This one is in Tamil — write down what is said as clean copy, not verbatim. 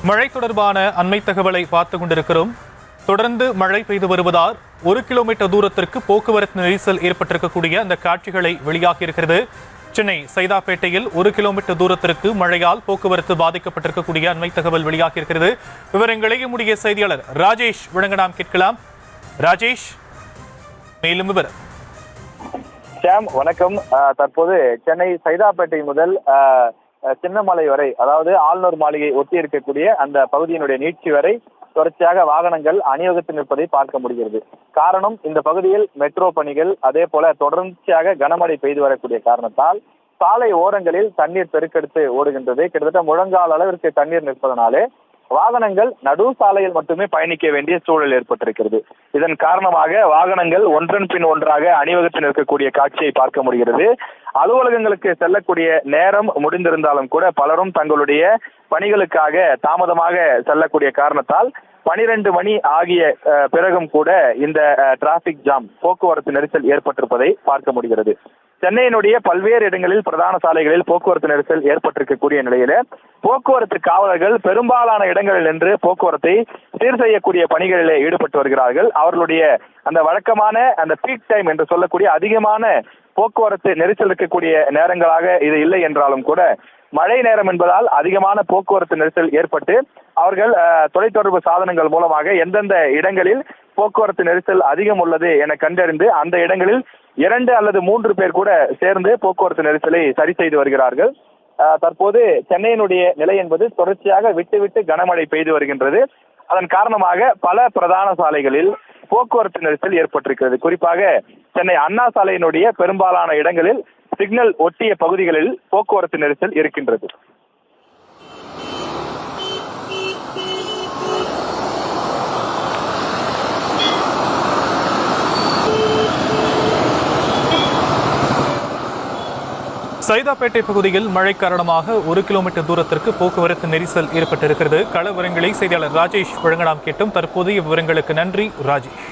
மழை தொடர்பான அண்மை தகவலை பார்த்துக் கொண்டிருக்கிறோம். தொடர்ந்து மழை பெய்து வருவதால் 1 கிலோமீட்டர் தூரத்திற்கு போக்குவரத்து நெரிசல் ஏற்பட்டிருக்கக்கூடிய அந்த காட்சிகளை வெளியாகி இருக்கிறது. சென்னை சைதாப்பேட்டையில் 1 கிலோமீட்டர் தூரத்திற்கு மழையால் போக்குவரத்து பாதிக்கப்பட்டிருக்கக்கூடிய அண்மை தகவல் வெளியாகி இருக்கிறது. விவரங்களை நம்முடைய செய்தியாளர் ராஜேஷ் வழங்க நாம் கேட்கலாம். ராஜேஷ், மேலும் விவரம். ஷாம், வணக்கம். தற்போது சென்னை சைதாப்பேட்டை முதல் சின்னமலை வரை, அதாவது ஆளுநர் மாளிகை ஒட்டி இருக்கக்கூடிய அந்த பகுதியினுடைய நீட்சி வரை தொடர்ச்சியாக வாகனங்கள் அணிவகுத்து நிற்பதை பார்க்க முடிகிறது. காரணம், இந்த பகுதியில் மெட்ரோ பணிகள், அதே போல தொடர்ச்சியாக கனமழை பெய்து வரக்கூடிய காரணத்தால் சாலை ஓரங்களில் தண்ணீர் பெருக்கெடுத்து ஓடுகின்றது. கிட்டத்தட்ட முழங்கால் அளவிற்கு தண்ணீர் நிற்பதனாலே வாகனங்கள் நடு சாலையில் மட்டுமே பயணிக்க வேண்டிய சூழல் ஏற்பட்டிருக்கிறது. இதன் காரணமாக வாகனங்கள் ஒன்றன் பின் ஒன்றாக அணிவகுத்து நிற்கக்கூடிய காட்சியை பார்க்க முடிகிறது. அலுவலகங்களுக்கு செல்லக்கூடிய நேரம் முடிந்திருந்தாலும் கூட பலரும் தங்களுடைய பணிகளுக்காக தாமதமாக செல்லக்கூடிய காரணத்தால் 12 மணி ஆகிய பிறகும் கூட இந்த டிராபிக் ஜாம், போக்குவரத்து நெரிசல் ஏற்பட்டிருப்பதை பார்க்க முடிகிறது. சென்னையினுடைய பல்வேறு இடங்களில் பிரதான சாலைகளில் போக்குவரத்து நெரிசல் ஏற்பட்டிருக்கக்கூடிய நிலையில போக்குவரத்து காவலர்கள் பெரும்பாலான இடங்களில் நின்று போக்குவரத்தை சீர் செய்யக்கூடிய பணிகளிலே ஈடுபட்டு வருகிறார்கள். அவர்களுடைய அந்த வழக்கமான அந்த பீக் டைம் என்று சொல்லக்கூடிய அதிகமான போக்குவரத்து நெரிசல் இருக்கக்கூடிய நேரங்களாக இது இல்லை என்றாலும் கூட மழை நேரம் என்பதால் அதிகமான போக்குவரத்து நெரிசல் ஏற்பட்டு அவர்கள் தொலைத்தொடர்பு சாதனங்கள் மூலமாக எந்தெந்த இடங்களில் போக்குவரத்து நெரிசல் அதிகம் உள்ளது என கண்டறிந்து அந்த இடங்களில் 2 அல்லது 3 பேர் கூட சேர்ந்து போக்குவரத்து நெரிசலை சரி செய்து வருகிறார்கள். தற்போது சென்னையினுடைய நிலை என்பது தொடர்ச்சியாக விட்டு கனமழை பெய்து வருகின்றது. அதன் காரணமாக பல பிரதான சாலைகளில் போக்குவரத்து நெரிசல் ஏற்பட்டிருக்கிறது. குறிப்பாக சென்னை அண்ணா சாலையினுடைய பெரும்பாலான இடங்களில் சிக்னல் ஒட்டிய பகுதிகளில் போக்குவரத்து நெரிசல் இருக்கின்றது. சைதாப்பேட்டை பகுதியில் மழை காரணமாக 1 கிலோமீட்டர் தூரத்திற்கு போக்குவரத்து நெரிசல் ஏற்பட்டிருக்கிறது. கள விவரங்களை செய்தியாளர் ராஜேஷ் வழங்க நாம் கேட்டோம். தற்போதைய விவரங்களுக்கு நன்றி ராஜேஷ்.